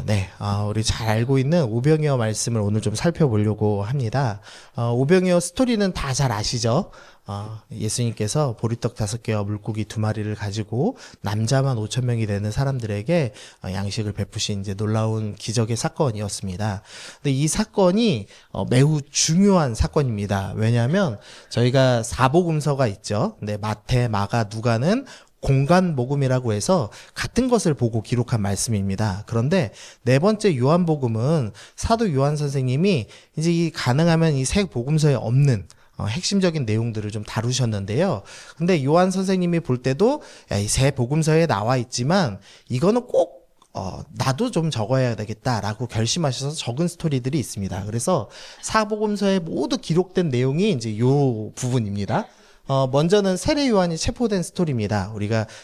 네. 우리 잘 알고 있는 오병이어 말씀을 오늘 좀 살펴보려고 합니다. 오병이어 스토리는 다 잘 아시죠? 예수님께서 보리떡 5개와 물고기 2마리를 가지고 남자만 5천 명이 되는 사람들에게 양식을 베푸신 이제 놀라운 기적의 사건이었습니다. 근데 이 사건이 매우 중요한 사건입니다. 왜냐하면 저희가 사복음서가 있죠. 근데 마태, 마가, 누가는 공간 복음이라고 해서 같은 것을 보고 기록한 말씀입니다. 그런데 네 번째 요한복음은 사도 요한 선생님이 이제 가능하면 이 세 복음서에 없는 핵심적인 내용들을 좀 다루셨는데요. 근데 요한 선생님이 볼 때도 이 세 복음서에 나와 있지만 이거는 꼭 나도 좀 적어야 되겠다라고 결심하셔서 적은 스토리들이 있습니다. 그래서 사복음서에 모두 기록된 내용이 이제 요 부분입니다. 먼저는 세례 요한이 체포된 스토리입니다.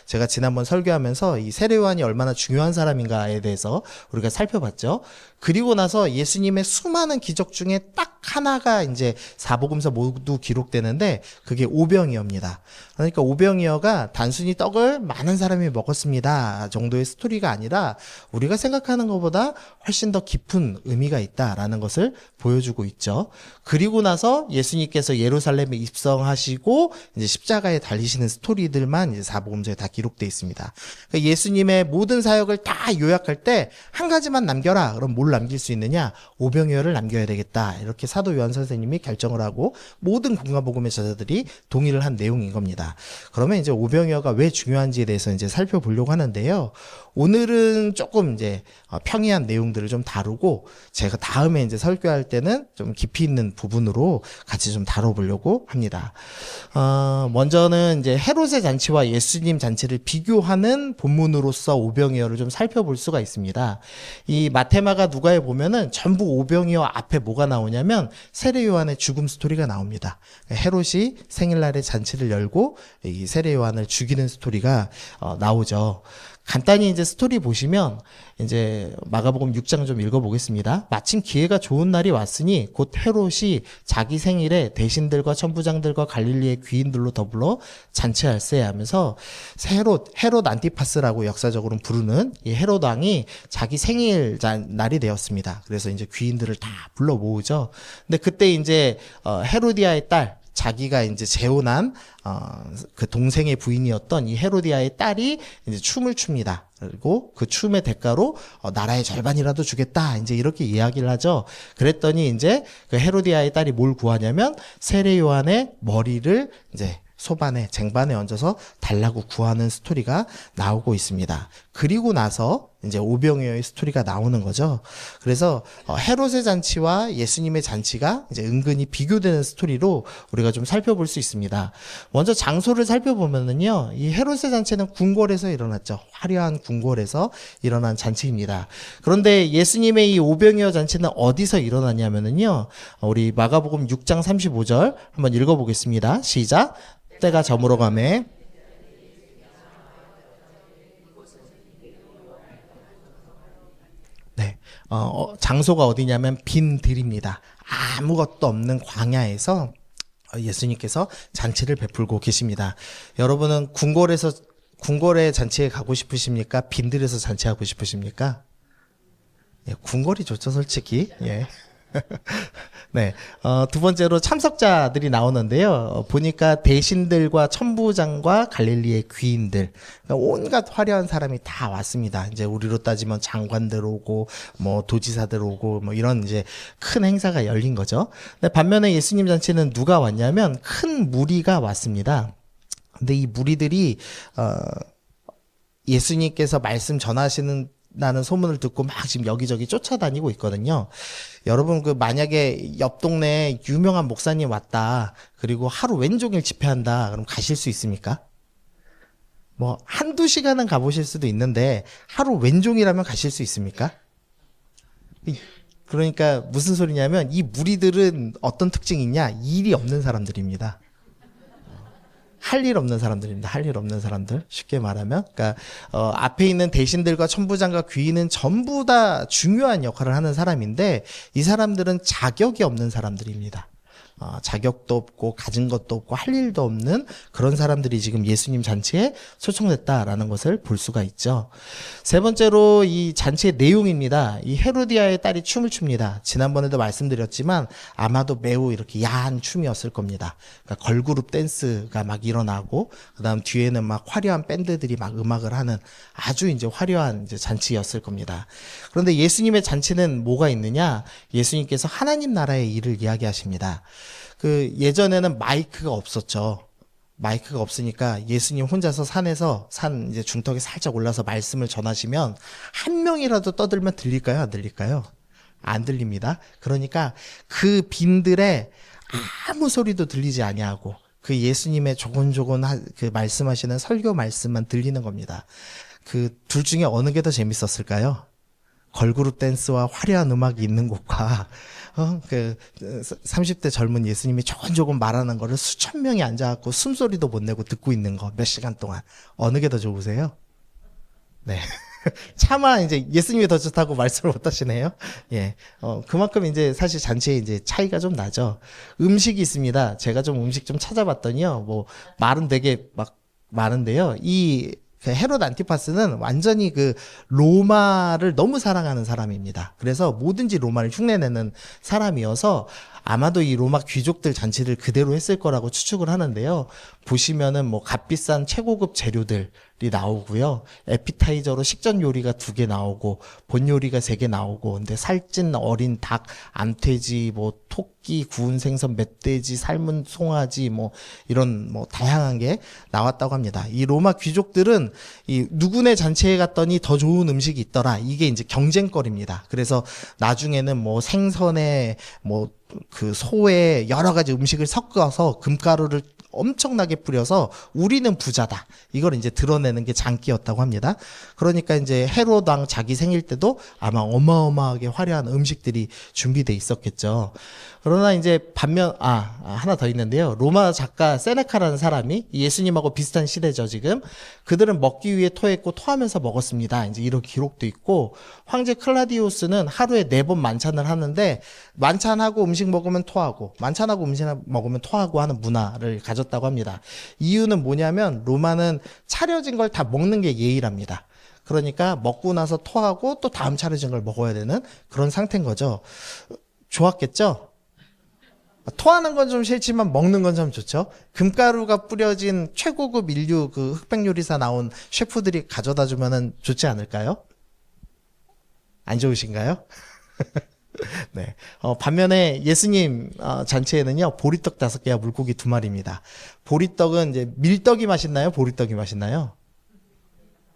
제가 지난번 설교하면서 이 세례 요한이 얼마나 중요한 사람인가에 대해서 우리가 살펴봤죠. 그리고 나서 예수님의 수많은 기적 중에 딱 하나가 이제 사복음서 모두 기록되는데 그게 오병이어입니다. 그러니까 오병이어가 단순히 떡을 많은 사람이 먹었습니다 정도의 스토리가 아니라 우리가 생각하는 것보다 훨씬 더 깊은 의미가 있다라는 것을 보여주고 있죠. 그리고 나서 예수님께서 예루살렘에 입성하시고 이제 십자가에 달리시는 스토리들만 이제 사복음서에 다 기록되어 있습니다. 그러니까 예수님의 모든 사역을 다 요약할 때 한 가지만 남겨라. 그럼 뭘 남길 수 있느냐? 오병이어를 남겨야 되겠다. 이렇게 사도 요한 선생님이 결정을 하고 모든 공간복음의 저자들이 동의를 한 내용인 겁니다. 그러면 이제 오병이어가 왜 중요한지에 대해서 이제 살펴보려고 하는데요. 오늘은 조금 이제 평이한 내용들을 좀 다루고 제가 다음에 이제 설교할 때는 좀 깊이 있는 부분으로 같이 좀 다뤄보려고 합니다. 먼저는 이제 헤롯의 잔치와 예수님 잔치를 비교하는 본문으로서 오병이어를 좀 살펴볼 수가 있습니다. 이 마테마가 누가에 보면은 전부 오병이어 앞에 뭐가 나오냐면 세례 요한의 죽음 스토리가 나옵니다. 헤롯이 생일날에 잔치를 열고 이 세례 요한을 죽이는 스토리가 나오죠. 간단히 이제 스토리 보시면 이제 마가복음 6장 좀 읽어보겠습니다. 마침 기회가 좋은 날이 왔으니 곧 헤롯이 자기 생일에 대신들과 천부장들과 갈릴리의 귀인들로 더불어 잔치할세 하면서 헤롯 안티파스라고 역사적으로는 부르는 이 헤롯 왕이 자기 생일 날이 되었습니다. 그래서 이제 귀인들을 다 불러 모으죠. 근데 그때 이제 헤로디아의 딸 자기가 이제 재혼한 그 동생의 부인이었던 이 헤로디아의 딸이 이제 춤을 춥니다. 그리고 그 춤의 대가로 나라의 절반이라도 주겠다. 이제 이렇게 이야기를 하죠. 그랬더니 이제 그 헤로디아의 딸이 뭘 구하냐면 세례 요한의 머리를 이제 쟁반에 얹어서 달라고 구하는 스토리가 나오고 있습니다. 그리고 나서 이제 오병이어의 스토리가 나오는 거죠. 그래서 헤롯의 잔치와 예수님의 잔치가 이제 은근히 비교되는 스토리로 우리가 좀 살펴볼 수 있습니다. 먼저 장소를 살펴보면은요, 이 헤롯의 잔치는 궁궐에서 일어났죠. 화려한 궁궐에서 일어난 잔치입니다. 그런데 예수님의 이 오병이어 잔치는 어디서 일어났냐면은요, 우리 마가복음 6장 35절 한번 읽어보겠습니다. 시작. 때가 저물어 가매 네, 장소가 어디냐면 빈 들입니다. 아무것도 없는 광야에서 예수님께서 잔치를 베풀고 계십니다. 여러분은 궁궐에 잔치에 가고 싶으십니까? 빈들에서 잔치하고 싶으십니까? 예, 궁궐이 좋죠, 솔직히. 예. 네. 두 번째로 참석자들이 나오는데요. 보니까 대신들과 천부장과 갈릴리의 귀인들, 그러니까 온갖 화려한 사람이 다 왔습니다. 이제 우리로 따지면 장관들 오고, 뭐 도지사들 오고, 뭐 이런 이제 큰 행사가 열린 거죠. 근데 반면에 예수님 잔치는 누가 왔냐면 큰 무리가 왔습니다. 근데 이 무리들이 예수님께서 말씀 전하시는 나는 소문을 듣고 막 지금 여기저기 쫓아다니고 있거든요. 여러분 만약에 옆 동네에 유명한 목사님 왔다. 그리고 하루 왼종일 집회한다. 그럼 가실 수 있습니까? 뭐 한두 시간은 가보실 수도 있는데 하루 왼종일하면 가실 수 있습니까? 그러니까 무슨 소리냐면 이 무리들은 어떤 특징이 있냐? 일이 없는 사람들입니다. 할 일 없는 사람들입니다. 할 일 없는 사람들. 쉽게 말하면. 그러니까, 앞에 있는 대신들과 천부장과 귀인은 전부 다 중요한 역할을 하는 사람인데, 이 사람들은 자격이 없는 사람들입니다. 자격도 없고 가진 것도 없고 할 일도 없는 그런 사람들이 지금 예수님 잔치에 초청됐다라는 것을 볼 수가 있죠. 세 번째로 이 잔치의 내용입니다. 이 헤로디아의 딸이 춤을 춥니다. 지난번에도 말씀드렸지만 아마도 매우 이렇게 야한 춤이었을 겁니다. 그러니까 걸그룹 댄스가 막 일어나고 그다음 뒤에는 막 화려한 밴드들이 막 음악을 하는 아주 이제 화려한 이제 잔치였을 겁니다. 그런데 예수님의 잔치는 뭐가 있느냐? 예수님께서 하나님 나라의 일을 이야기하십니다. 그 예전에는 마이크가 없었죠. 마이크가 없으니까 예수님 혼자서 산에서 산 이제 중턱에 살짝 올라서 말씀을 전하시면 한 명이라도 떠들면 들릴까요? 안 들릴까요? 안 들립니다. 그러니까 그 빈들에 아무 소리도 들리지 아니하고 그 예수님의 조곤조곤 그 말씀하시는 설교 말씀만 들리는 겁니다. 그 둘 중에 어느 게 더 재밌었을까요? 걸그룹 댄스와 화려한 음악이 있는 곳과 30대 젊은 예수님이 조곤조곤 말하는 거를 수천 명이 앉아갖고 숨소리도 못 내고 듣고 있는 거 몇 시간 동안 어느 게 더 좋으세요? 네. 차마 이제 예수님이 더 좋다고 말씀을 못 하시네요. 예. 그만큼 이제 사실 잔치에 이제 차이가 좀 나죠. 음식이 있습니다. 제가 좀 음식 좀 찾아봤더니요. 뭐 말은 되게 막 많은데요. 그 헤롯 안티파스는 완전히 그 로마를 너무 사랑하는 사람입니다. 그래서 뭐든지 로마를 흉내내는 사람이어서 아마도 이 로마 귀족들 잔치를 그대로 했을 거라고 추측을 하는데요. 보시면은 뭐 값비싼 최고급 재료들이 나오고요. 에피타이저로 식전 요리가 2개 나오고 본 요리가 3개 나오고 근데 살찐 어린 닭, 암돼지, 뭐 토끼, 구운 생선, 멧돼지, 삶은 송아지 뭐 이런 뭐 다양한 게 나왔다고 합니다. 이 로마 귀족들은 이 누구네 잔치에 갔더니 더 좋은 음식이 있더라. 이게 이제 경쟁거리입니다. 그래서 나중에는 뭐 생선에 뭐 그 소에 여러 가지 음식을 섞어서 금가루를 엄청나게 뿌려서 우리는 부자다. 이걸 이제 드러내는 게 장기였다고 합니다. 그러니까 이제 헤롯 왕 자기 생일 때도 아마 어마어마하게 화려한 음식들이 준비돼 있었겠죠. 그러나 이제 반면 하나 더 있는데요. 로마 작가 세네카라는 사람이 예수님하고 비슷한 시대죠, 지금. 그들은 먹기 위해 토했고 토하면서 먹었습니다. 이제 이런 기록도 있고 황제 클라디우스는 하루에 4번 만찬을 하는데 만찬하고 음식 먹으면 토하고 만찬하고 음식 먹으면 토하고 하는 문화를 가졌다고 합니다. 이유는 뭐냐면 로마는 차려진 걸 다 먹는 게 예의랍니다. 그러니까 먹고 나서 토하고 또 다음 차려진 걸 먹어야 되는 그런 상태인 거죠. 좋았겠죠? 토하는 건 좀 싫지만 먹는 건 참 좋죠. 금가루가 뿌려진 최고급 인류 그 흑백 요리사 나온 셰프들이 가져다 주면은 좋지 않을까요? 안 좋으신가요? 네. 반면에 예수님 잔치에는요 보리떡 5개와 물고기 2마리입니다. 보리떡은 이제 밀떡이 맛있나요? 보리떡이 맛있나요?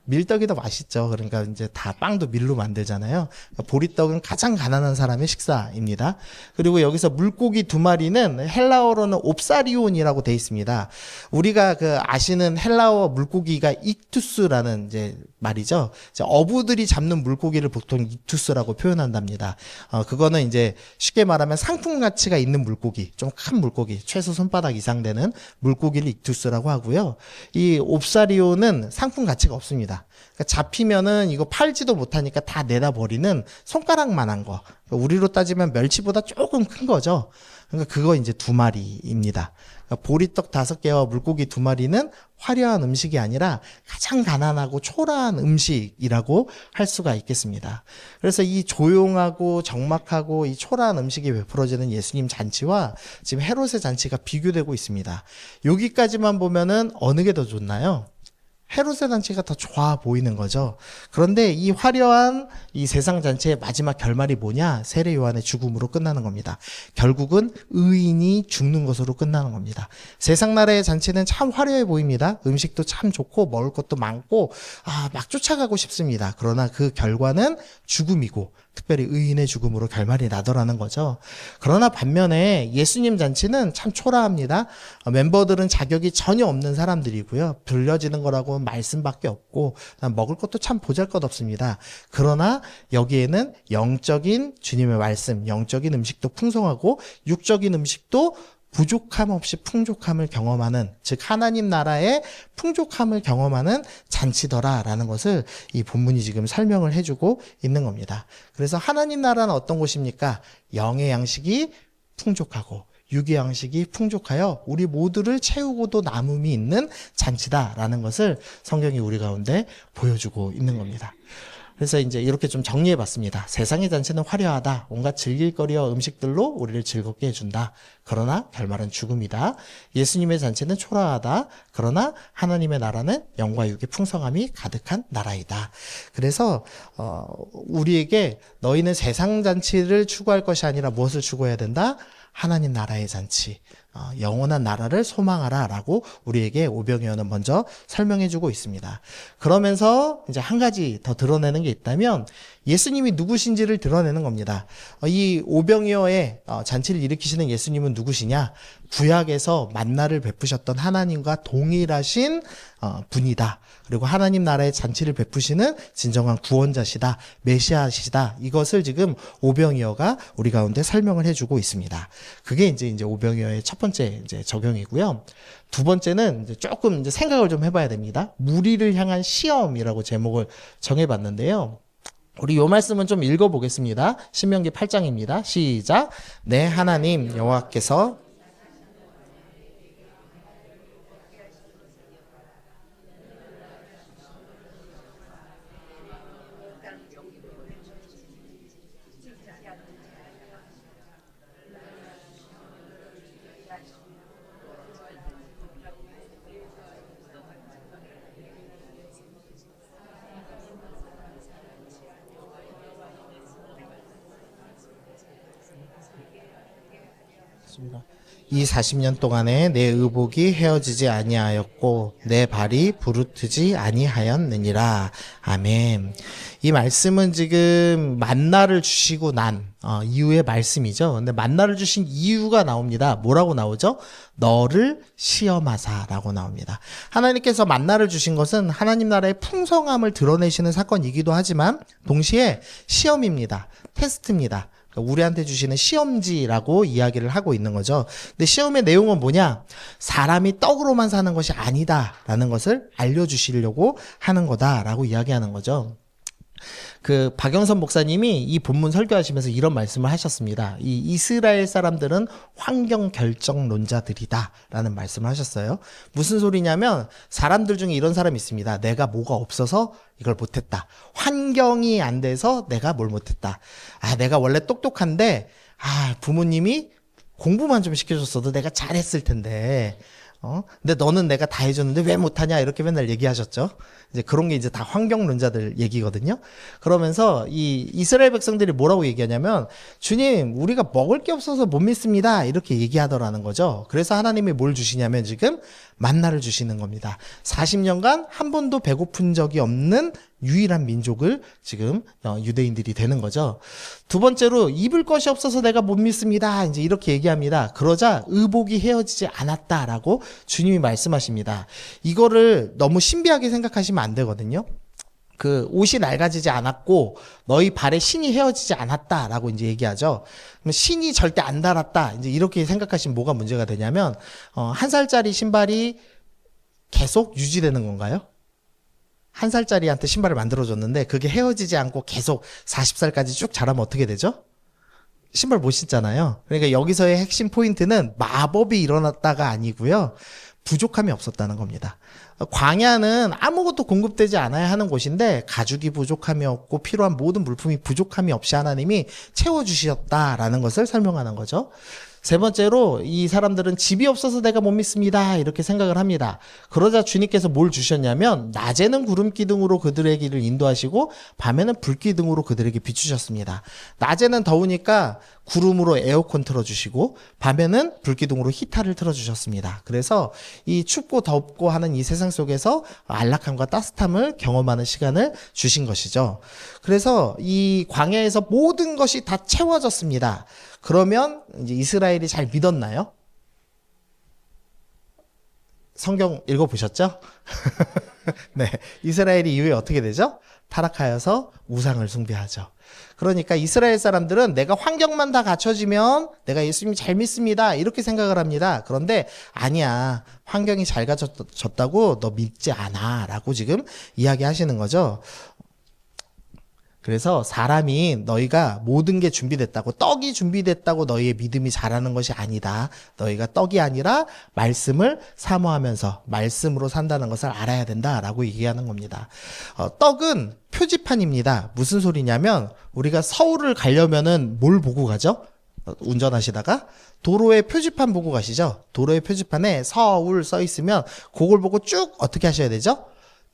밀떡이 더 맛있죠. 그러니까 이제 다 빵도 밀로 만들잖아요. 그러니까 보리떡은 가장 가난한 사람의 식사입니다. 그리고 여기서 물고기 2마리는 헬라어로는 옵사리온이라고 돼 있습니다. 우리가 그 아시는 헬라어 물고기가 익투스라는 이제 말이죠. 이제 어부들이 잡는 물고기를 보통 익투스라고 표현한답니다. 그거는 이제 쉽게 말하면 상품 가치가 있는 물고기, 좀 큰 물고기, 최소 손바닥 이상 되는 물고기를 익투스라고 하고요. 이 옵사리온은 상품 가치가 없습니다. 그러니까 잡히면은 이거 팔지도 못하니까 다 내다 버리는 손가락만한 거. 그러니까 우리로 따지면 멸치보다 조금 큰 거죠. 그러니까 그거 이제 2마리입니다. 그러니까 보리떡 5개와 물고기 2마리는 화려한 음식이 아니라 가장 가난하고 초라한 음식이라고 할 수가 있겠습니다. 그래서 이 조용하고 적막하고 이 초라한 음식이 베풀어지는 예수님 잔치와 지금 헤롯의 잔치가 비교되고 있습니다. 여기까지만 보면은 어느 게 더 좋나요? 헤롯의 잔치가 더 좋아 보이는 거죠. 그런데 이 화려한 이 세상 잔치의 마지막 결말이 뭐냐? 세례 요한의 죽음으로 끝나는 겁니다. 결국은 의인이 죽는 것으로 끝나는 겁니다. 세상 나라의 잔치는 참 화려해 보입니다. 음식도 참 좋고 먹을 것도 많고 막 쫓아가고 싶습니다. 그러나 그 결과는 죽음이고 특별히 의인의 죽음으로 결말이 나더라는 거죠. 그러나 반면에 예수님 잔치는 참 초라합니다. 멤버들은 자격이 전혀 없는 사람들이고요. 불려지는 거라고 말씀밖에 없고 먹을 것도 참 보잘것없습니다. 그러나 여기에는 영적인 주님의 말씀, 영적인 음식도 풍성하고 육적인 음식도 부족함 없이 풍족함을 경험하는, 즉 하나님 나라의 풍족함을 경험하는 잔치더라라는 것을 이 본문이 지금 설명을 해주고 있는 겁니다. 그래서 하나님 나라는 어떤 곳입니까? 영의 양식이 풍족하고 유기양식이 풍족하여 우리 모두를 채우고도 남음이 있는 잔치다라는 것을 성경이 우리 가운데 보여주고 있는 겁니다. 그래서 이제 이렇게 좀 정리해 봤습니다. 세상의 잔치는 화려하다. 온갖 즐길거리와 음식들로 우리를 즐겁게 해준다. 그러나 결말은 죽음이다. 예수님의 잔치는 초라하다. 그러나 하나님의 나라는 영과 육의 풍성함이 가득한 나라이다. 그래서 우리에게 너희는 세상 잔치를 추구할 것이 아니라 무엇을 추구해야 된다? 하나님 나라의 잔치, 영원한 나라를 소망하라 라고 우리에게 오병이어는 먼저 설명해주고 있습니다. 그러면서 이제 한 가지 더 드러내는 게 있다면 예수님이 누구신지를 드러내는 겁니다. 이 오병이어의 잔치를 일으키시는 예수님은 누구시냐? 구약에서 만나를 베푸셨던 하나님과 동일하신 분이다. 그리고 하나님 나라의 잔치를 베푸시는 진정한 구원자시다. 메시아시다. 이것을 지금 오병이어가 우리 가운데 설명을 해주고 있습니다. 그게 이제 오병이어의 첫 번째 이제 적용이고요. 두 번째는 이제 조금 이제 생각을 좀 해봐야 됩니다. 무리를 향한 시험이라고 제목을 정해봤는데요. 우리 요 말씀은 좀 읽어보겠습니다. 신명기 8장입니다. 시작. 내 하나님 여호와께서 이 40년 동안에 내 의복이 헤어지지 아니하였고 내 발이 부르트지 아니하였느니라. 아멘. 이 말씀은 지금 만나를 주시고 난 이후의 말씀이죠. 근데 만나를 주신 이유가 나옵니다. 뭐라고 나오죠? 너를 시험하사라고 나옵니다. 하나님께서 만나를 주신 것은 하나님 나라의 풍성함을 드러내시는 사건이기도 하지만 동시에 시험입니다. 테스트입니다. 우리한테 주시는 시험지라고 이야기를 하고 있는 거죠. 근데 시험의 내용은 뭐냐? 사람이 떡으로만 사는 것이 아니다라는 것을 알려주시려고 하는 거다라고 이야기하는 거죠. 그 박영선 목사님이 이 본문 설교하시면서 이런 말씀을 하셨습니다. 이 이스라엘 사람들은 환경 결정론자들이다 라는 말씀을 하셨어요. 무슨 소리냐면 사람들 중에 이런 사람이 있습니다. 내가 뭐가 없어서 이걸 못했다. 환경이 안 돼서 내가 뭘 못했다. 내가 원래 똑똑한데 부모님이 공부만 좀 시켜줬어도 내가 잘했을 텐데 근데 너는 내가 다 해줬는데 왜 못하냐 이렇게 맨날 얘기하셨죠. 이제 그런 게 이제 다 환경론자들 얘기거든요. 그러면서 이 이스라엘 백성들이 뭐라고 얘기하냐면 주님 우리가 먹을 게 없어서 못 믿습니다 이렇게 얘기하더라는 거죠. 그래서 하나님이 뭘 주시냐면 지금 만나를 주시는 겁니다. 40년간 한 번도 배고픈 적이 없는 유일한 민족을 지금 유대인들이 되는 거죠. 두 번째로 입을 것이 없어서 내가 못 믿습니다 이제 이렇게 얘기합니다. 그러자 의복이 헤어지지 않았다라고 주님이 말씀하십니다. 이거를 너무 신비하게 생각하시면 안 되거든요. 그 옷이 낡아지지 않았고 너희 발에 신이 헤어지지 않았다라고 이제 얘기하죠. 그럼 신이 절대 안 닳았다 이제 이렇게 생각하시면 뭐가 문제가 되냐면 한 살짜리 신발이 계속 유지되는 건가요? 한 살짜리한테 신발을 만들어줬는데 그게 헤어지지 않고 계속 40살까지 쭉 자라면 어떻게 되죠? 신발 못 신잖아요. 그러니까 여기서의 핵심 포인트는 마법이 일어났다가 아니고요. 부족함이 없었다는 겁니다. 광야는 아무것도 공급되지 않아야 하는 곳인데 가죽이 부족함이 없고 필요한 모든 물품이 부족함이 없이 하나님이 채워주셨다라는 것을 설명하는 거죠. 세 번째로 이 사람들은 집이 없어서 내가 못 믿습니다 이렇게 생각을 합니다. 그러자 주님께서 뭘 주셨냐면 낮에는 구름 기둥으로 그들의 길을 인도하시고 밤에는 불 기둥으로 그들에게 비추셨습니다. 낮에는 더우니까 구름으로 에어컨 틀어주시고 밤에는 불 기둥으로 히타를 틀어주셨습니다. 그래서 이 춥고 덥고 하는 이 세상 속에서 안락함과 따뜻함을 경험하는 시간을 주신 것이죠. 그래서 이 광야에서 모든 것이 다 채워졌습니다. 그러면 이제 이스라엘이 잘 믿었나요? 성경 읽어보셨죠? 네, 이스라엘이 이후에 어떻게 되죠? 타락하여서 우상을 숭배하죠. 그러니까 이스라엘 사람들은 내가 환경만 다 갖춰지면 내가 예수님 잘 믿습니다 이렇게 생각을 합니다. 그런데 아니야, 환경이 잘 갖춰졌다고 너 믿지 않아 라고 지금 이야기하시는 거죠. 그래서 사람이 너희가 모든 게 준비됐다고, 떡이 준비됐다고 너희의 믿음이 자라는 것이 아니다. 너희가 떡이 아니라 말씀을 사모하면서 말씀으로 산다는 것을 알아야 된다라고 얘기하는 겁니다. 떡은 표지판입니다. 무슨 소리냐면 우리가 서울을 가려면은 뭘 보고 가죠? 운전하시다가 도로의 표지판 보고 가시죠. 도로의 표지판에 서울 써 있으면 그걸 보고 쭉 어떻게 하셔야 되죠?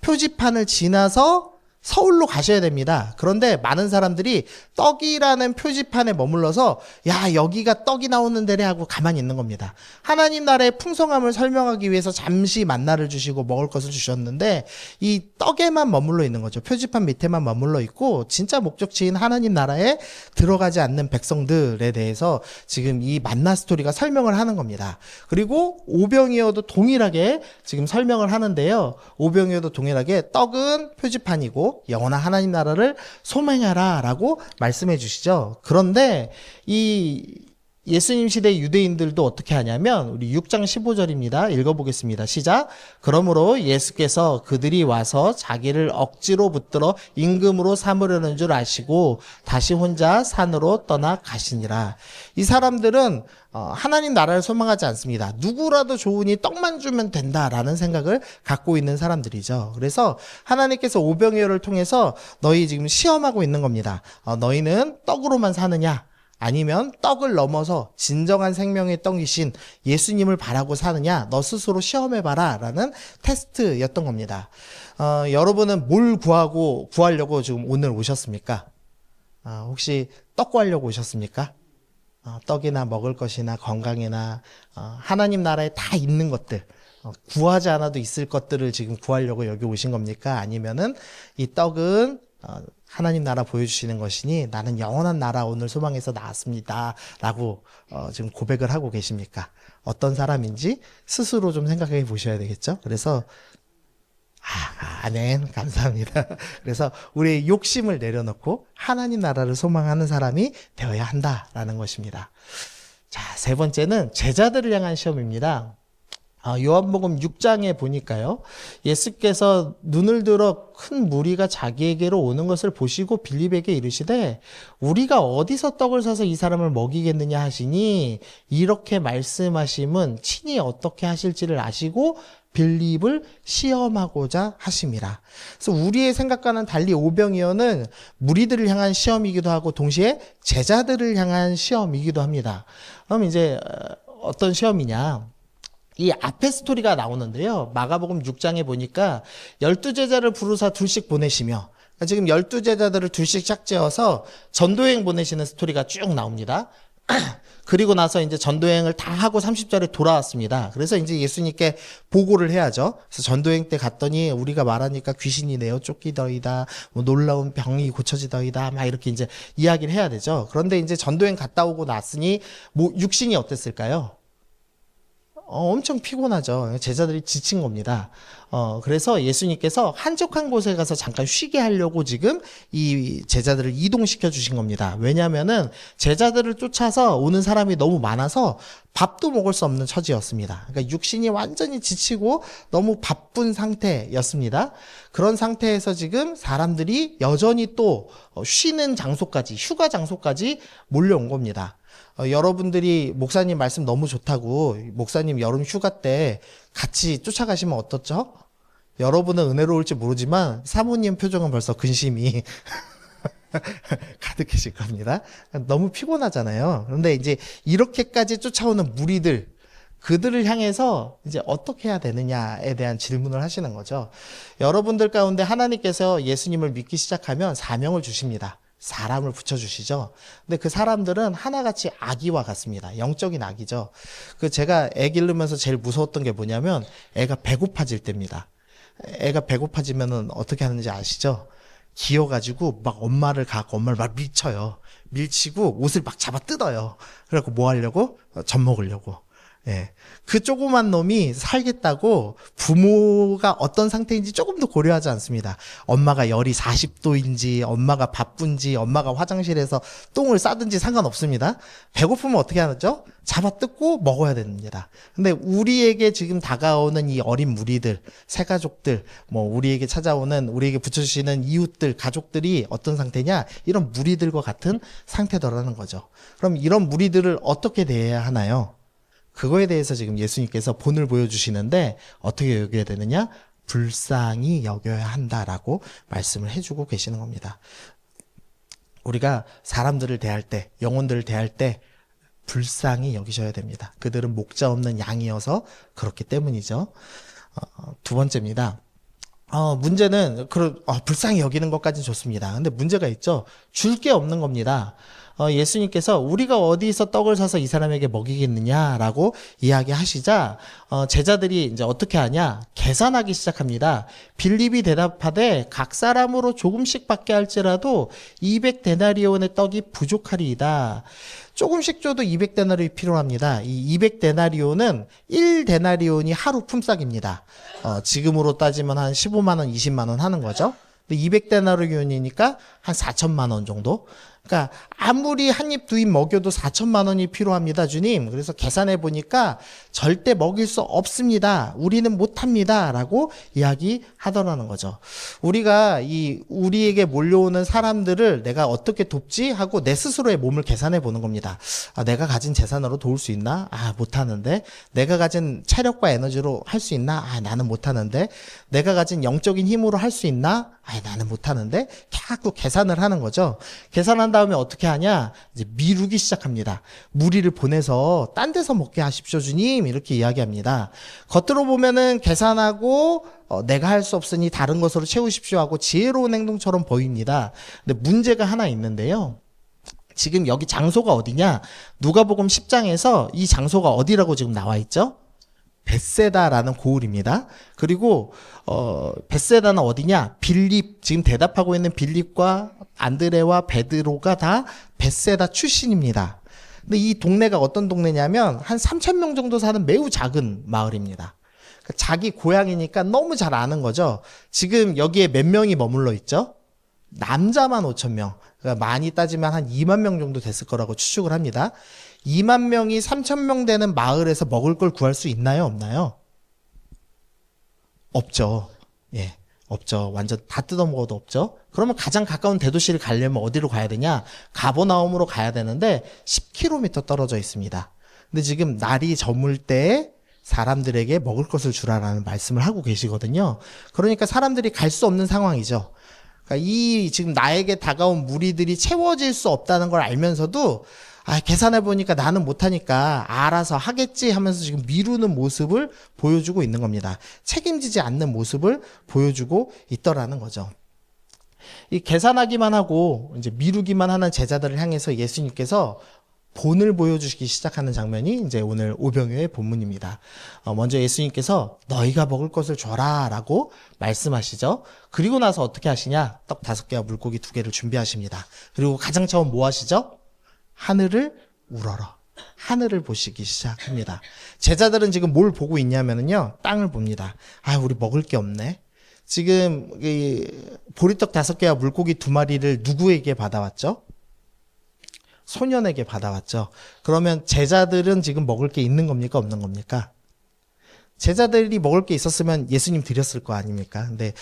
표지판을 지나서 서울로 가셔야 됩니다. 그런데 많은 사람들이 떡이라는 표지판에 머물러서 야, 여기가 떡이 나오는 데래 하고 가만히 있는 겁니다. 하나님 나라의 풍성함을 설명하기 위해서 잠시 만나를 주시고 먹을 것을 주셨는데 이 떡에만 머물러 있는 거죠. 표지판 밑에만 머물러 있고 진짜 목적지인 하나님 나라에 들어가지 않는 백성들에 대해서 지금 이 만나 스토리가 설명을 하는 겁니다. 그리고 오병이어도 동일하게 지금 설명을 하는데요. 오병이어도 동일하게 떡은 표지판이고 영원한 하나님 나라를 소망하라 라고 말씀해 주시죠. 그런데 이 예수님 시대 유대인들도 어떻게 하냐면 우리 6장 15절입니다. 읽어보겠습니다. 시작. 그러므로 예수께서 그들이 와서 자기를 억지로 붙들어 임금으로 삼으려는 줄 아시고 다시 혼자 산으로 떠나 가시니라. 이 사람들은 하나님 나라를 소망하지 않습니다. 누구라도 좋으니 떡만 주면 된다라는 생각을 갖고 있는 사람들이죠. 그래서 하나님께서 오병이어를 통해서 너희 지금 시험하고 있는 겁니다. 너희는 떡으로만 사느냐? 아니면 떡을 넘어서 진정한 생명의 떡이신 예수님을 바라고 사느냐, 너 스스로 시험해봐라 라는 테스트였던 겁니다. 여러분은 뭘 구하려고 지금 오늘 오셨습니까? 혹시 떡 구하려고 오셨습니까? 떡이나 먹을 것이나 건강이나 하나님 나라에 다 있는 것들, 구하지 않아도 있을 것들을 지금 구하려고 여기 오신 겁니까? 아니면은 이 떡은 하나님 나라 보여주시는 것이니 나는 영원한 나라 오늘 소망해서 나왔습니다 라고 지금 고백을 하고 계십니까? 어떤 사람인지 스스로 좀 생각해 보셔야 되겠죠? 그래서 아멘, 감사합니다. 그래서 우리의 욕심을 내려놓고 하나님 나라를 소망하는 사람이 되어야 한다라는 것입니다. 자, 세 번째는 제자들을 향한 시험입니다. 요한복음 6장에 보니까요, 예수께서 눈을 들어 큰 무리가 자기에게로 오는 것을 보시고 빌립에게 이르시되 우리가 어디서 떡을 사서 이 사람을 먹이겠느냐 하시니 이렇게 말씀하심은 친히 어떻게 하실지를 아시고 빌립을 시험하고자 하심이라. 그래서 우리의 생각과는 달리 오병이어는 무리들을 향한 시험이기도 하고 동시에 제자들을 향한 시험이기도 합니다. 그럼 이제 어떤 시험이냐? 이 앞에 스토리가 나오는데요. 마가복음 6장에 보니까 12제자를 부르사 둘씩 보내시며, 지금 12제자들을 둘씩 짝지어서 전도여행 보내시는 스토리가 쭉 나옵니다. 그리고 나서 이제 전도여행을 다 하고 30절에 돌아왔습니다. 그래서 이제 예수님께 보고를 해야죠. 그래서 전도여행 때 갔더니 우리가 말하니까 귀신이 내어 쫓기더이다, 뭐 놀라운 병이 고쳐지더이다, 막 이렇게 이제 이야기를 해야 되죠. 그런데 이제 전도여행 갔다 오고 났으니 뭐 육신이 어땠을까요? 엄청 피곤하죠. 제자들이 지친 겁니다. 그래서 예수님께서 한적한 곳에 가서 잠깐 쉬게 하려고 지금 이 제자들을 이동시켜 주신 겁니다. 왜냐면은 제자들을 쫓아서 오는 사람이 너무 많아서 밥도 먹을 수 없는 처지였습니다. 그러니까 육신이 완전히 지치고 너무 바쁜 상태였습니다. 그런 상태에서 지금 사람들이 여전히 또 쉬는 장소까지, 휴가 장소까지 몰려온 겁니다. 여러분들이 목사님 말씀 너무 좋다고 목사님 여름 휴가 때 같이 쫓아가시면 어떻죠? 여러분은 은혜로울지 모르지만 사모님 표정은 벌써 근심이 가득해질 겁니다. 너무 피곤하잖아요. 그런데 이제 이렇게까지 쫓아오는 무리들, 그들을 향해서 이제 어떻게 해야 되느냐에 대한 질문을 하시는 거죠. 여러분들 가운데 하나님께서 예수님을 믿기 시작하면 사명을 주십니다. 사람을 붙여주시죠. 근데 그 사람들은 하나같이 아기와 같습니다. 영적인 아기죠. 제가 애 기르면서 제일 무서웠던 게 뭐냐면 애가 배고파질 때입니다. 애가 배고파지면은 어떻게 하는지 아시죠? 기어가지고 막 엄마를 막 밀쳐요. 밀치고 옷을 막 잡아 뜯어요. 그래갖고 뭐 하려고? 젖 먹으려고. 예. 그 조그만 놈이 살겠다고 부모가 어떤 상태인지 조금 더 고려하지 않습니다. 엄마가 열이 40도인지, 엄마가 바쁜지, 엄마가 화장실에서 똥을 싸든지 상관없습니다. 배고프면 어떻게 하죠? 잡아 뜯고 먹어야 됩니다. 근데 우리에게 지금 다가오는 이 어린 무리들, 새가족들, 뭐 우리에게 찾아오는, 우리에게 붙여주시는 이웃들, 가족들이 어떤 상태냐? 이런 무리들과 같은 상태더라는 거죠. 그럼 이런 무리들을 어떻게 대해야 하나요? 그거에 대해서 지금 예수님께서 본을 보여주시는데 어떻게 여겨야 되느냐? 불쌍히 여겨야 한다라고 말씀을 해주고 계시는 겁니다. 우리가 사람들을 대할 때, 영혼들을 대할 때 불쌍히 여기셔야 됩니다. 그들은 목자 없는 양이어서 그렇기 때문이죠. 두 번째입니다. 문제는 불쌍히 여기는 것까지는 좋습니다. 근데 문제가 있죠. 줄 게 없는 겁니다. 예수님께서 우리가 어디서 떡을 사서 이 사람에게 먹이겠느냐라고 이야기하시자 제자들이 이제 어떻게 하냐? 계산하기 시작합니다. 빌립이 대답하되 각 사람으로 조금씩 받게 할지라도 200데나리온의 떡이 부족하리이다. 조금씩 줘도 200데나리온이 필요합니다. 이 200데나리온은 1데나리온이 하루 품삯입니다. 지금으로 따지면 한 15만 원, 20만 원 하는 거죠. 200데나리온이니까 한 4천만 원 정도. 그러니까 아무리 한 입 두 입 먹여도 4천만 원이 필요합니다, 주님. 그래서 계산해 보니까 절대 먹일 수 없습니다. 우리는 못합니다라고 이야기하더라는 거죠. 우리가 우리에게 몰려오는 사람들을 내가 어떻게 돕지 하고 내 스스로의 몸을 계산해 보는 겁니다. 내가 가진 재산으로 도울 수 있나? 못하는데. 내가 가진 체력과 에너지로 할 수 있나? 나는 못하는데. 내가 가진 영적인 힘으로 할 수 있나? 나는 못하는데. 자꾸 계산을 하는 거죠. 계산한 다음에 어떻게 하냐? 이제 미루기 시작합니다. 무리를 보내서 딴 데서 먹게 하십시오, 주님. 이렇게 이야기합니다. 겉으로 보면은 계산하고 내가 할 수 없으니 다른 것으로 채우십시오 하고 지혜로운 행동처럼 보입니다. 근데 문제가 하나 있는데요. 지금 여기 장소가 어디냐? 누가복음 10장에서 이 장소가 어디라고 지금 나와 있죠? 벳세다라는 고을입니다. 그리고 벳세다는 어디냐? 빌립, 지금 대답하고 있는 빌립과 안드레와 베드로가 다 벳세다 출신입니다. 근데 이 동네가 어떤 동네냐면 한 3,000명 정도 사는 매우 작은 마을입니다. 그러니까 자기 고향이니까 너무 잘 아는 거죠. 지금 여기에 몇 명이 머물러 있죠? 남자만 5,000명. 그러니까 많이 따지면 한 2만 명 정도 됐을 거라고 추측을 합니다. 2만 명이 3,000명 되는 마을에서 먹을 걸 구할 수 있나요? 없나요? 없죠. 예, 없죠. 완전 다 뜯어먹어도 없죠. 그러면 가장 가까운 대도시를 가려면 어디로 가야 되냐? 가버나움으로 가야 되는데 10km 떨어져 있습니다. 근데 지금 날이 저물 때 사람들에게 먹을 것을 주라라는 말씀을 하고 계시거든요. 그러니까 사람들이 갈 수 없는 상황이죠. 그러니까 지금 나에게 다가온 무리들이 채워질 수 없다는 걸 알면서도 계산해 보니까 나는 못하니까 알아서 하겠지 하면서 지금 미루는 모습을 보여주고 있는 겁니다. 책임지지 않는 모습을 보여주고 있더라는 거죠. 이 계산하기만 하고 이제 미루기만 하는 제자들을 향해서 예수님께서 본을 보여주시기 시작하는 장면이 이제 오늘 오병이어의 본문입니다. 먼저 예수님께서 너희가 먹을 것을 줘라 라고 말씀하시죠. 그리고 나서 어떻게 하시냐? 떡 5개와 물고기 2개를 준비하십니다. 그리고 가장 처음 뭐 하시죠? 하늘을 우러러 하늘을 보시기 시작합니다. 제자들은 지금 뭘 보고 있냐면요, 땅을 봅니다. 우리 먹을 게 없네. 지금 이 보리떡 5개와 물고기 2마리를 누구에게 받아왔죠? 소년에게 받아왔죠. 그러면 제자들은 지금 먹을 게 있는 겁니까? 없는 겁니까? 제자들이 먹을 게 있었으면 예수님 드렸을 거 아닙니까? 근데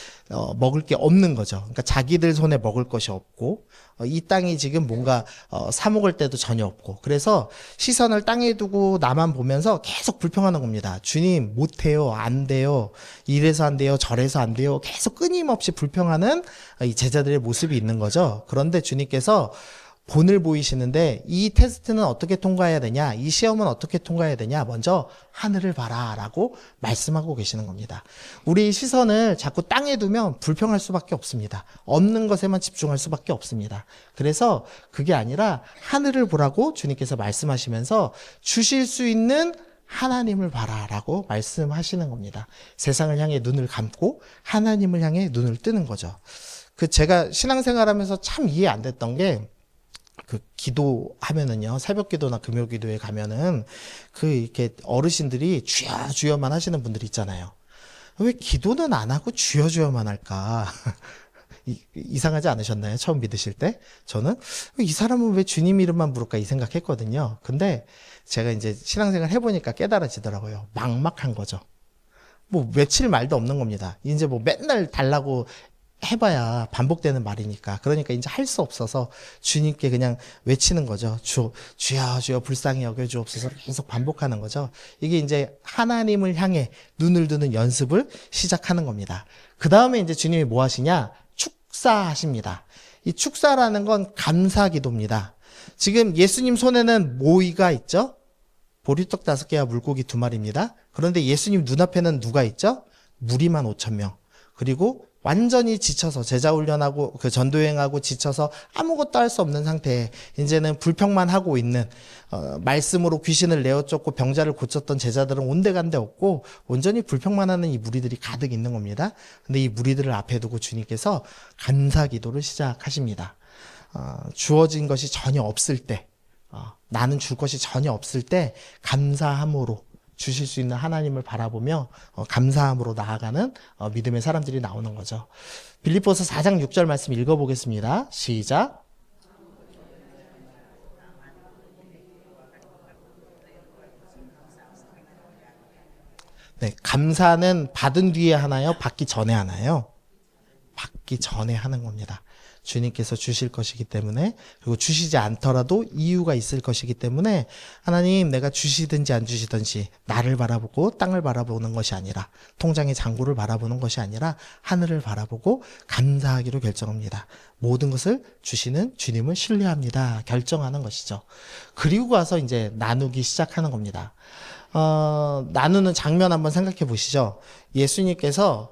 먹을 게 없는 거죠. 그러니까 자기들 손에 먹을 것이 없고 이 땅이 지금 뭔가 사 먹을 때도 전혀 없고, 그래서 시선을 땅에 두고 나만 보면서 계속 불평하는 겁니다. 주님 못해요, 안 돼요, 이래서 안 돼요, 저래서 안 돼요, 계속 끊임없이 불평하는 이 제자들의 모습이 있는 거죠. 그런데 주님께서 본을 보이시는데 이 테스트는 어떻게 통과해야 되냐, 이 시험은 어떻게 통과해야 되냐, 먼저 하늘을 봐라 라고 말씀하고 계시는 겁니다. 우리 시선을 자꾸 땅에 두면 불평할 수밖에 없습니다. 없는 것에만 집중할 수밖에 없습니다. 그래서 그게 아니라 하늘을 보라고 주님께서 말씀하시면서 주실 수 있는 하나님을 봐라 라고 말씀하시는 겁니다. 세상을 향해 눈을 감고 하나님을 향해 눈을 뜨는 거죠. 제가 신앙생활하면서 참 이해 안 됐던 게, 그 기도하면은요, 새벽 기도나 금요 기도에 가면은 그 이렇게 어르신들이 주여 주여만 하시는 분들이 있잖아요. 왜 기도는 안 하고 주여 주여만 할까? 이상하지 않으셨나요? 처음 믿으실 때? 저는 이 사람은 왜 주님 이름만 부를까 이 생각했거든요. 근데 제가 이제 신앙생활 해보니까 깨달아지더라고요. 막막한 거죠. 뭐 며칠 말도 없는 겁니다. 이제 뭐 맨날 달라고 해봐야 반복되는 말이니까. 그러니까 이제 할 수 없어서 주님께 그냥 외치는 거죠. 주여, 주여, 불쌍히 여겨주옵소서 계속 반복하는 거죠. 이게 이제 하나님을 향해 눈을 두는 연습을 시작하는 겁니다. 그 다음에 이제 주님이 뭐 하시냐? 축사하십니다. 이 축사라는 건 감사 기도입니다. 지금 예수님 손에는 모이가 있죠? 보리떡 5개와 물고기 2마리입니다. 그런데 예수님 눈앞에는 누가 있죠? 무리만 5,000명. 그리고 완전히 지쳐서 제자 훈련하고 그 전도여행하고 지쳐서 아무것도 할 수 없는 상태에 이제는 불평만 하고 있는 말씀으로 귀신을 내어 쫓고 병자를 고쳤던 제자들은 온데간데 없고 온전히 불평만 하는 이 무리들이 가득 있는 겁니다. 근데 이 무리들을 앞에 두고 주님께서 감사 기도를 시작하십니다. 주어진 것이 전혀 없을 때, 나는 줄 것이 전혀 없을 때 감사함으로 주실 수 있는 하나님을 바라보며 감사함으로 나아가는 믿음의 사람들이 나오는 거죠. 빌립보서 4장 6절 말씀 읽어보겠습니다. 시작. 네, 감사는 받은 뒤에 하나요? 받기 전에 하나요? 받기 전에 하는 겁니다. 주님께서 주실 것이기 때문에, 그리고 주시지 않더라도 이유가 있을 것이기 때문에 하나님 내가 주시든지 안 주시든지 나를 바라보고 땅을 바라보는 것이 아니라, 통장의 잔고를 바라보는 것이 아니라 하늘을 바라보고 감사하기로 결정합니다. 모든 것을 주시는 주님을 신뢰합니다. 결정하는 것이죠. 그리고 가서 이제 나누기 시작하는 겁니다. 나누는 장면 한번 생각해 보시죠. 예수님께서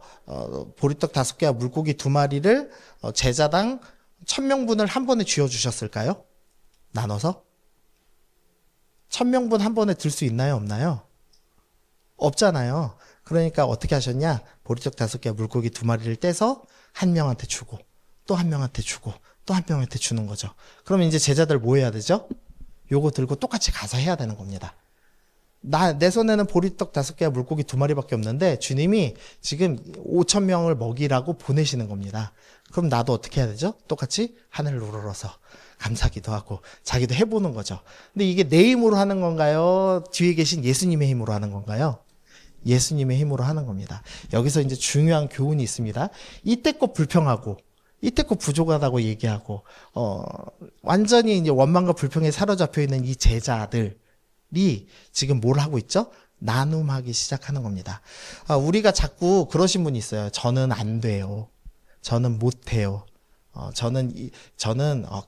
보리떡 5개와 물고기 2마리를 제자당 1,000명분을 한 번에 쥐어 주셨을까요? 나눠서? 1,000명분 한 번에 들 수 있나요? 없나요? 없잖아요. 그러니까 어떻게 하셨냐? 보리떡 5개와 물고기 2마리를 떼서 한 명한테 주고, 또 한 명한테 주고, 또 한 명한테 주는 거죠. 그러면 이제 제자들 뭐 해야 되죠? 요거 들고 똑같이 가서 해야 되는 겁니다. 내 손에는 보리떡 5개와 물고기 2마리밖에 없는데 주님이 지금 5,000명을 먹이라고 보내시는 겁니다. 그럼 나도 어떻게 해야 되죠? 똑같이 하늘을 우러러서 감사기도 하고 자기도 해보는 거죠. 근데 이게 내 힘으로 하는 건가요? 뒤에 계신 예수님의 힘으로 하는 건가요? 예수님의 힘으로 하는 겁니다. 여기서 이제 중요한 교훈이 있습니다. 이때껏 불평하고 이때껏 부족하다고 얘기하고 완전히 이제 원망과 불평에 사로잡혀 있는 이 제자들 지금 뭘 하고 있죠? 나눔하기 시작하는 겁니다. 우리가 자꾸 그러신 분이 있어요. 저는 안 돼요. 저는 못 해요. 저는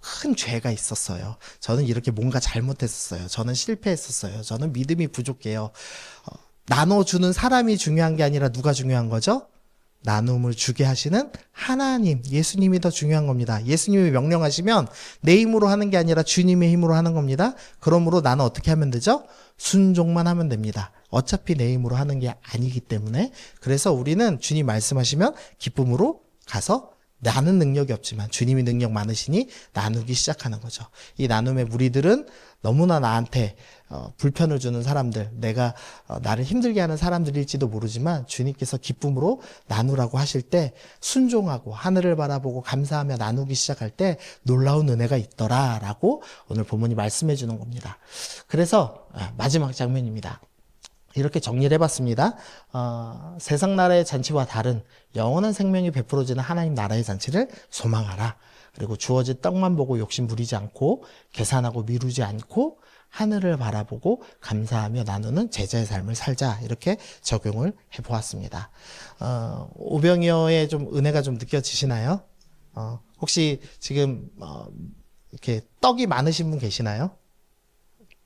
큰 죄가 있었어요. 저는 이렇게 뭔가 잘못했었어요. 저는 실패했었어요. 저는 믿음이 부족해요. 나눠주는 사람이 중요한 게 아니라 누가 중요한 거죠? 나눔을 주게 하시는 하나님, 예수님이 더 중요한 겁니다. 예수님이 명령하시면 내 힘으로 하는 게 아니라 주님의 힘으로 하는 겁니다. 그러므로 나는 어떻게 하면 되죠? 순종만 하면 됩니다. 어차피 내 힘으로 하는 게 아니기 때문에. 그래서 우리는 주님 말씀하시면 기쁨으로 가서 나는 능력이 없지만 주님이 능력 많으시니 나누기 시작하는 거죠. 이 나눔의 무리들은 너무나 나한테 불편을 주는 사람들, 내가 나를 힘들게 하는 사람들일지도 모르지만 주님께서 기쁨으로 나누라고 하실 때 순종하고 하늘을 바라보고 감사하며 나누기 시작할 때 놀라운 은혜가 있더라라고 오늘 본문이 말씀해 주는 겁니다. 그래서 마지막 장면입니다. 이렇게 정리를 해봤습니다. 세상 나라의 잔치와 다른 영원한 생명이 베풀어지는 하나님 나라의 잔치를 소망하라. 그리고 주어진 떡만 보고 욕심 부리지 않고 계산하고 미루지 않고 하늘을 바라보고 감사하며 나누는 제자의 삶을 살자. 이렇게 적용을 해보았습니다. 오병이어의 좀 은혜가 좀 느껴지시나요? 혹시 지금 이렇게 떡이 많으신 분 계시나요?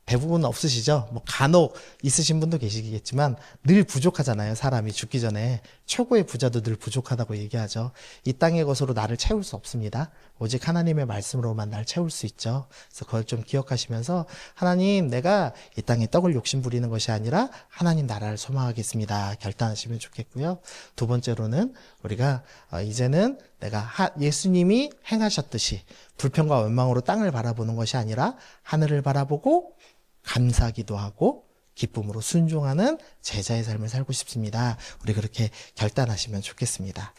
대부분 없으시죠? 뭐 간혹 있으신 분도 계시겠지만 늘 부족하잖아요. 사람이 죽기 전에 최고의 부자도 늘 부족하다고 얘기하죠. 이 땅의 것으로 나를 채울 수 없습니다. 오직 하나님의 말씀으로만 나를 채울 수 있죠. 그래서 그걸 좀 기억하시면서 하나님, 내가 이 땅에 떡을 욕심 부리는 것이 아니라 하나님 나라를 소망하겠습니다. 결단하시면 좋겠고요. 두 번째로는 우리가 이제는 내가 예수님이 행하셨듯이 불평과 원망으로 땅을 바라보는 것이 아니라 하늘을 바라보고 감사하기도 하고 기쁨으로 순종하는 제자의 삶을 살고 싶습니다. 우리 그렇게 결단하시면 좋겠습니다.